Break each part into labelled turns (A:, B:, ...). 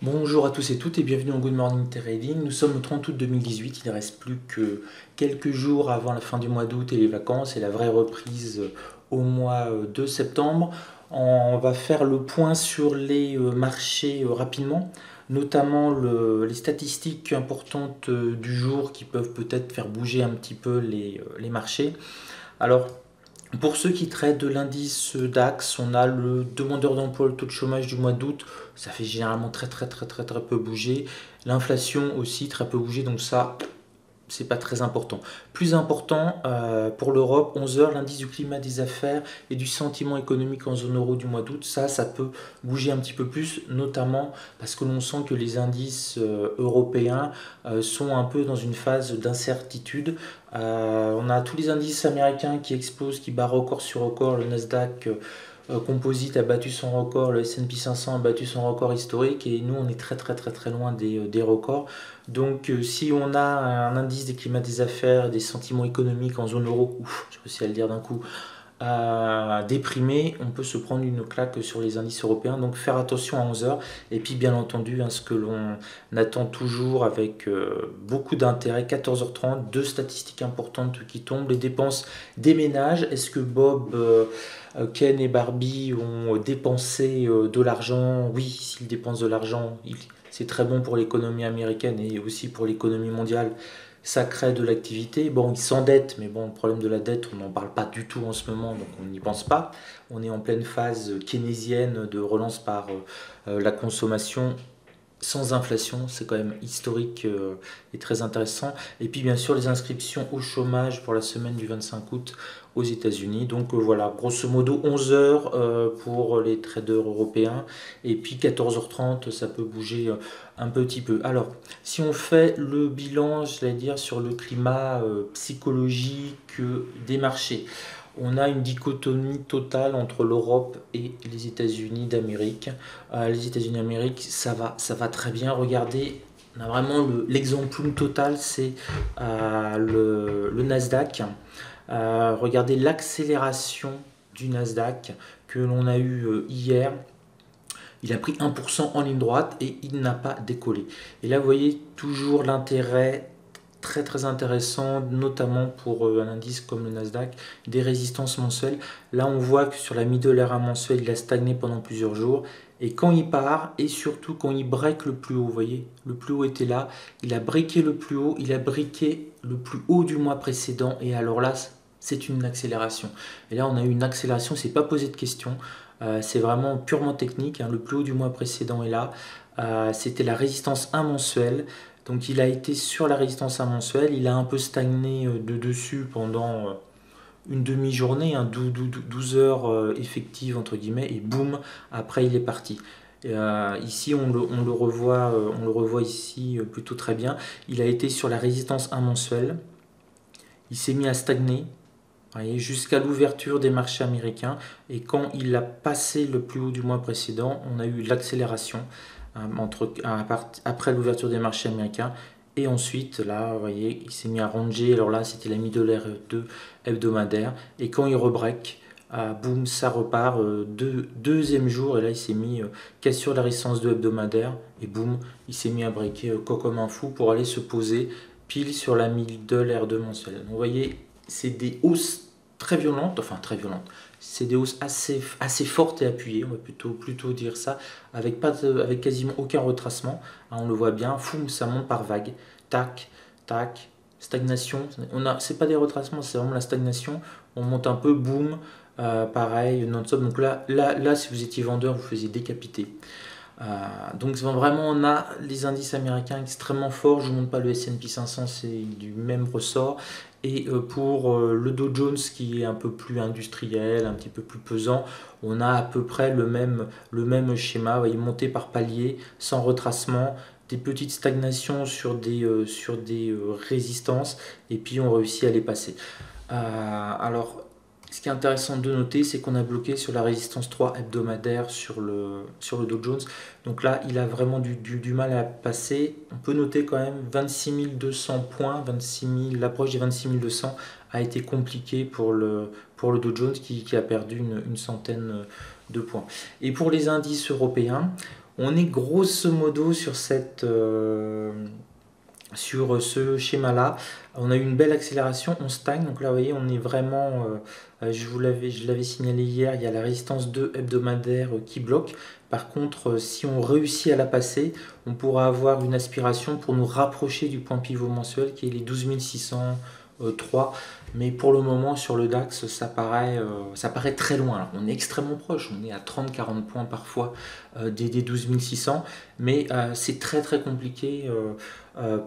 A: Bonjour à tous et toutes et bienvenue en Good Morning Trading. Nous sommes le 30 août 2018, il ne reste plus que quelques jours avant la fin du mois d'août et les vacances et la vraie reprise au mois de septembre. On va faire le point sur les marchés rapidement, notamment les statistiques importantes du jour qui peuvent peut-être faire bouger un petit peu les marchés. Alors, pour ceux qui traitent de l'indice DAX, on a le demandeur d'emploi, le taux de chômage du mois d'août, ça fait généralement très peu bouger. L'inflation aussi très peu bouger, donc ça, c'est pas très important. Plus important pour l'Europe, 11 heures, l'indice du climat des affaires et du sentiment économique en zone euro du mois d'août. Ça peut bouger un petit peu plus, notamment parce que l'on sent que les indices européens sont un peu dans une phase d'incertitude. On a tous les indices américains qui explosent, qui battent record sur record. Le Nasdaq Composite a battu son record, le S&P 500 a battu son record historique et nous on est très loin des records. Donc si on a un indice des climats des affaires, des sentiments économiques en zone euro, ouf, je réussi à le dire d'un coup, déprimé, on peut se prendre une claque sur les indices européens. Donc faire attention à 11 heures. Et puis bien entendu, ce que l'on attend toujours avec beaucoup d'intérêt, 14h30, deux statistiques importantes qui tombent. Les dépenses des ménages. Est-ce que Bob, Ken et Barbie ont dépensé de l'argent? Oui, s'ils dépensent de l'argent, c'est très bon pour l'économie américaine et aussi pour l'économie mondiale. Ça crée de l'activité. Bon, ils s'endettent, mais bon, le problème de la dette, on n'en parle pas du tout en ce moment, donc on n'y pense pas. On est en pleine phase keynésienne de relance par la consommation sans inflation, c'est quand même historique et très intéressant. Et puis bien sûr les inscriptions au chômage pour la semaine du 25 août aux États-Unis. Donc voilà, grosso modo 11 heures pour les traders européens et puis 14h30, ça peut bouger un petit peu. Alors, si on fait le bilan, je vais dire, sur le climat psychologique des marchés, on a une dichotomie totale entre l'Europe et les États-Unis d'Amérique. Les États-Unis d'Amérique, ça va très bien. Regardez, on a vraiment l'exemple total, c'est le Nasdaq. Regardez l'accélération du Nasdaq que l'on a eu hier. Il a pris 1% en ligne droite et il n'a pas décollé. Et là, vous voyez toujours l'intérêt très intéressant, notamment pour un indice comme le Nasdaq, des résistances mensuelles. Là, on voit que sur la middle area mensuelle, il a stagné pendant plusieurs jours. Et quand il part, et surtout quand il break le plus haut, vous voyez, le plus haut était là, il a breaké le plus haut, il a breaké le plus haut du mois précédent, et alors là, c'est une accélération. Et là, on a eu une accélération, c'est pas posé de question. C'est vraiment purement technique, hein. Le plus haut du mois précédent est là. C'était la résistance 1 mensuelle. Donc il a été sur la résistance 1 mensuelle. Il a un peu stagné de dessus pendant une demi-journée, 12 heures effectives entre guillemets. Et boum, après il est parti. Ici on le revoit ici plutôt très bien. Il a été sur la résistance 1 mensuelle. Il s'est mis à stagner jusqu'à l'ouverture des marchés américains. Et quand il a passé le plus haut du mois précédent, on a eu l'accélération après l'ouverture des marchés américains. Et ensuite, là, vous voyez, il s'est mis à ranger. Alors là, c'était la middle R2 hebdomadaire. Et quand il rebreak, boum, ça repart. Deuxième jour, et là, il s'est mis cassure de la résistance 2 hebdomadaire. Et boum, il s'est mis à breaker comme un fou pour aller se poser pile sur la middle R2 mensuelle. Donc, vous voyez, c'est des hausses très violentes, enfin très violentes. C'est des hausses assez fortes et appuyées, on va plutôt dire ça, avec quasiment aucun retracement. On le voit bien, foum, ça monte par vague. Tac, tac, stagnation. C'est pas des retracements, c'est vraiment la stagnation. On monte un peu, boum, pareil, non-stop. Donc là, si vous étiez vendeur, vous faisiez décapiter. Donc vraiment on a les indices américains extrêmement forts. Je ne vous montre pas le S&P 500, c'est du même ressort. Et pour le Dow Jones qui est un peu plus industriel, un petit peu plus pesant, on a à peu près le même schéma. Vous voyez, monter par palier, sans retracement, des petites stagnations sur des résistances, et puis on réussit à les passer. Alors, ce qui est intéressant de noter, c'est qu'on a bloqué sur la résistance 3 hebdomadaire sur le Dow Jones. Donc là, il a vraiment du mal à passer. On peut noter quand même 26 200 points, l'approche des 26 200 a été compliquée pour le Dow Jones qui a perdu une centaine de points. Et pour les indices européens, On est grosso modo sur ce schéma-là. On a eu une belle accélération, on stagne. Donc là, vous voyez, on est vraiment, je l'avais signalé hier, il y a la résistance 2 hebdomadaire qui bloque. Par contre, si on réussit à la passer, on pourra avoir une aspiration pour nous rapprocher du point pivot mensuel qui est les 12 603. Mais pour le moment, sur le DAX, ça paraît très loin. Alors, on est extrêmement proche, on est à 30-40 points parfois des 12 600, mais c'est très très compliqué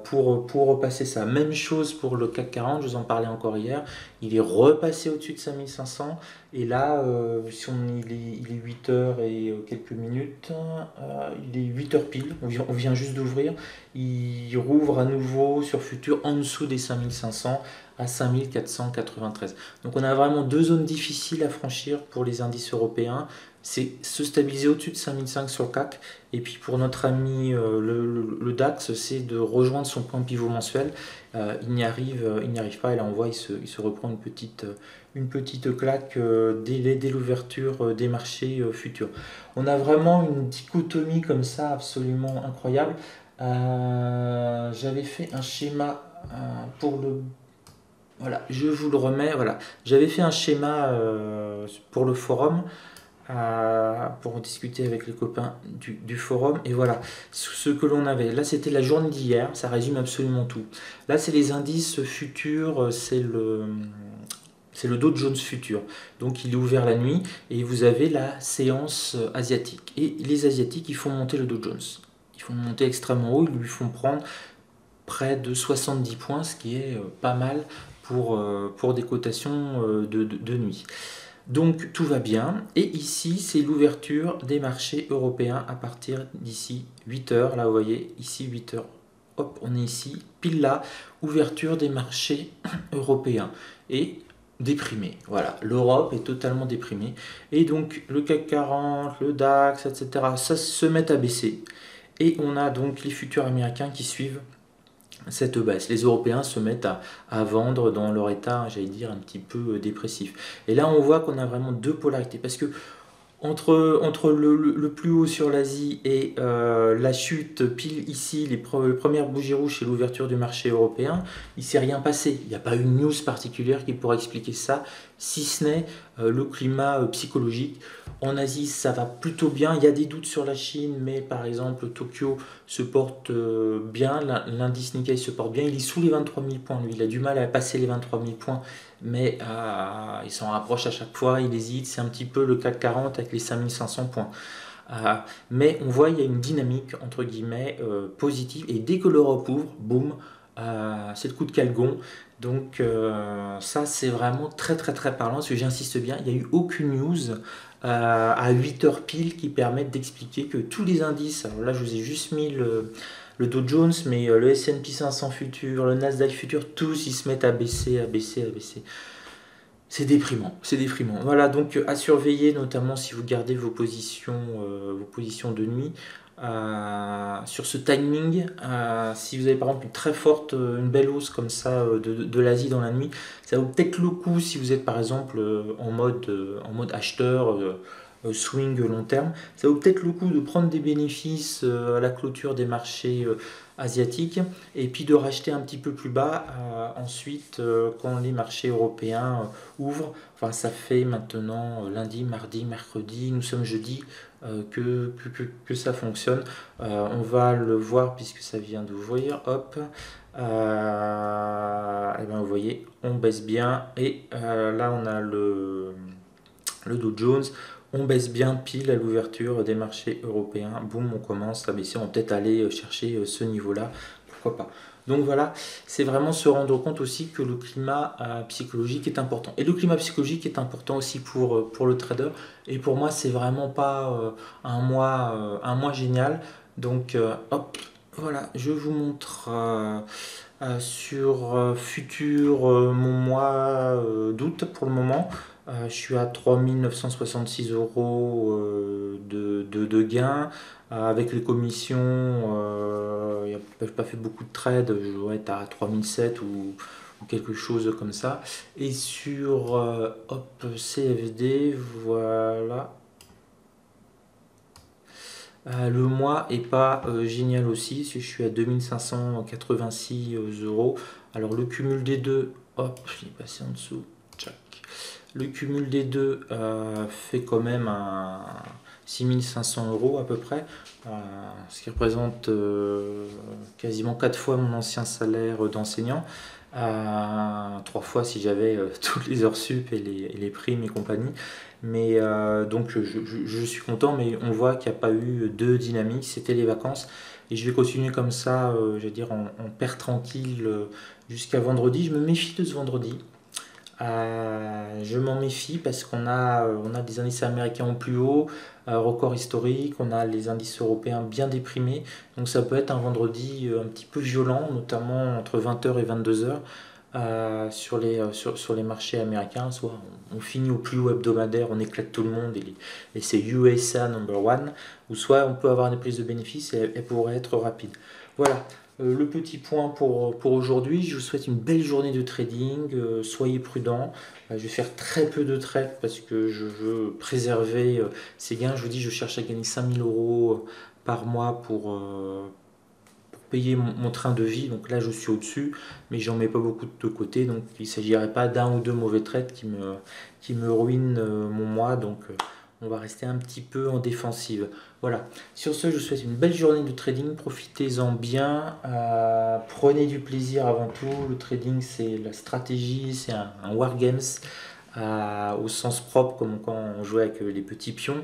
A: pour repasser ça. Même chose pour le CAC 40, je vous en parlais encore hier, il est repassé au-dessus de 5500, et là, si il est 8 heures et quelques minutes, il est 8 heures pile, on vient juste d'ouvrir, il rouvre à nouveau sur futur en dessous des 5500 à 5493. Donc on a vraiment deux zones difficiles à franchir pour les indices européens. C'est se stabiliser au-dessus de 5005 sur le CAC. Et puis pour notre ami le DAX, c'est de rejoindre son point pivot mensuel. Il n'y arrive pas. Et là on voit, il se reprend une petite claque dès l'ouverture des marchés futurs. On a vraiment une dichotomie comme ça absolument incroyable. J'avais fait un schéma pour le... Voilà, je vous le remets. Voilà, j'avais fait un schéma pour le forum pour discuter avec les copains du forum. Et voilà, ce que l'on avait. Là, c'était la journée d'hier. Ça résume absolument tout. Là, c'est les indices futurs. C'est le Dow Jones futur. Donc, il est ouvert la nuit et vous avez la séance asiatique. Et les Asiatiques, ils font monter le Dow Jones. Ils font monter extrêmement haut. Ils lui font prendre près de 70 points, ce qui est pas mal pour des cotations de nuit. Donc tout va bien. Et ici, c'est l'ouverture des marchés européens à partir d'ici 8 heures. Là, vous voyez, ici 8 heures. Hop, on est ici, pile là, ouverture des marchés européens. Et déprimé. Voilà, l'Europe est totalement déprimée. Et donc le CAC 40, le DAX, etc., ça se met à baisser. Et on a donc les futurs américains qui suivent cette baisse. Les Européens se mettent à vendre dans leur état, j'allais dire, un petit peu dépressif. Et là, on voit qu'on a vraiment deux polarités. Parce que entre le plus haut sur l'Asie et la chute pile ici, les premières bougies rouges et l'ouverture du marché européen, il ne s'est rien passé. Il n'y a pas une news particulière qui pourrait expliquer ça, si ce n'est le climat psychologique. En Asie, ça va plutôt bien. Il y a des doutes sur la Chine, mais par exemple, Tokyo se porte bien. L'indice Nikkei se porte bien. Il est sous les 23 000 points. Lui, il a du mal à passer les 23 000 points, mais il s'en rapproche à chaque fois. Il hésite. C'est un petit peu le CAC 40 avec les 5500 points. Mais on voit il y a une dynamique entre guillemets positive. Et dès que l'Europe ouvre, boum, c'est le coup de calgon. Donc ça, c'est vraiment très très très parlant. Parce que j'insiste bien, il n'y a eu aucune news à 8 heures pile qui permettent d'expliquer que tous les indices, alors là je vous ai juste mis le Dow Jones, mais le S&P 500 futur, le Nasdaq futur, tous ils se mettent à baisser, à baisser, à baisser. C'est déprimant, c'est déprimant. Voilà, donc à surveiller, notamment si vous gardez vos positions de nuit. Sur ce timing, si vous avez par exemple une très forte, une belle hausse comme ça de l'Asie dans la nuit, ça vaut peut-être le coup si vous êtes par exemple en mode acheteur, swing long terme, ça vaut peut-être le coup de prendre des bénéfices à la clôture des marchés asiatiques et puis de racheter un petit peu plus bas ensuite quand les marchés européens ouvrent. Enfin, ça fait maintenant lundi, mardi, mercredi, nous sommes jeudi que ça fonctionne. On va le voir puisque ça vient d'ouvrir. Hop. Et ben vous voyez, on baisse bien et là on a le Dow Jones. On baisse bien pile à l'ouverture des marchés européens. Boum, on commence à baisser. On va peut-être aller chercher ce niveau-là. Pourquoi pas. Donc voilà, c'est vraiment se rendre compte aussi que le climat psychologique est important. Et le climat psychologique est important aussi pour le trader. Et pour moi, c'est vraiment pas un mois génial. Donc hop, voilà, je vous montre sur futur mon mois d'août pour le moment. Je suis à 3 966 euros de gains. Avec les commissions, je n'ai pas fait beaucoup de trades, je dois être à 3007 ou quelque chose comme ça. Et sur hop, CFD, voilà. Le mois est pas génial aussi, je suis à 2586 euros. Alors le cumul des deux, hop, je l'ai passé en dessous, tchac. Le cumul des deux fait quand même un 6500 euros à peu près, ce qui représente quasiment 4 fois mon ancien salaire d'enseignant, 3 fois si j'avais toutes les heures sup et les primes et compagnie. Mais donc je suis content, mais on voit qu'il n'y a pas eu de dynamique, c'était les vacances. Et je vais continuer comme ça, je vais dire en père tranquille jusqu'à vendredi. Je me méfie de ce vendredi. Je m'en méfie parce on a des indices américains au plus haut, record historique, on a les indices européens bien déprimés. Donc ça peut être un vendredi un petit peu violent, notamment entre 20 h et 22 h sur les marchés américains. Soit on finit au plus haut hebdomadaire, on éclate tout le monde et c'est USA number one, ou soit on peut avoir des prises de bénéfices et elles pourraient être rapides. Voilà. Le petit point pour aujourd'hui. Je vous souhaite une belle journée de trading. Soyez prudents. Je vais faire très peu de trades parce que je veux préserver ces gains. Je vous dis, je cherche à gagner 5000 euros par mois pour payer mon train de vie. Donc là, je suis au-dessus, mais j'en mets pas beaucoup de côté. Donc il ne s'agirait pas d'un ou deux mauvais trades qui me ruinent mon mois. Donc on va rester un petit peu en défensive. Voilà. Sur ce, je vous souhaite une belle journée de trading. Profitez-en bien. Prenez du plaisir avant tout. Le trading, c'est la stratégie, c'est un wargames au sens propre, comme quand on jouait avec les petits pions.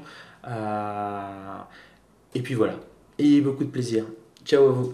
A: Et puis voilà. Et beaucoup de plaisir. Ciao à vous.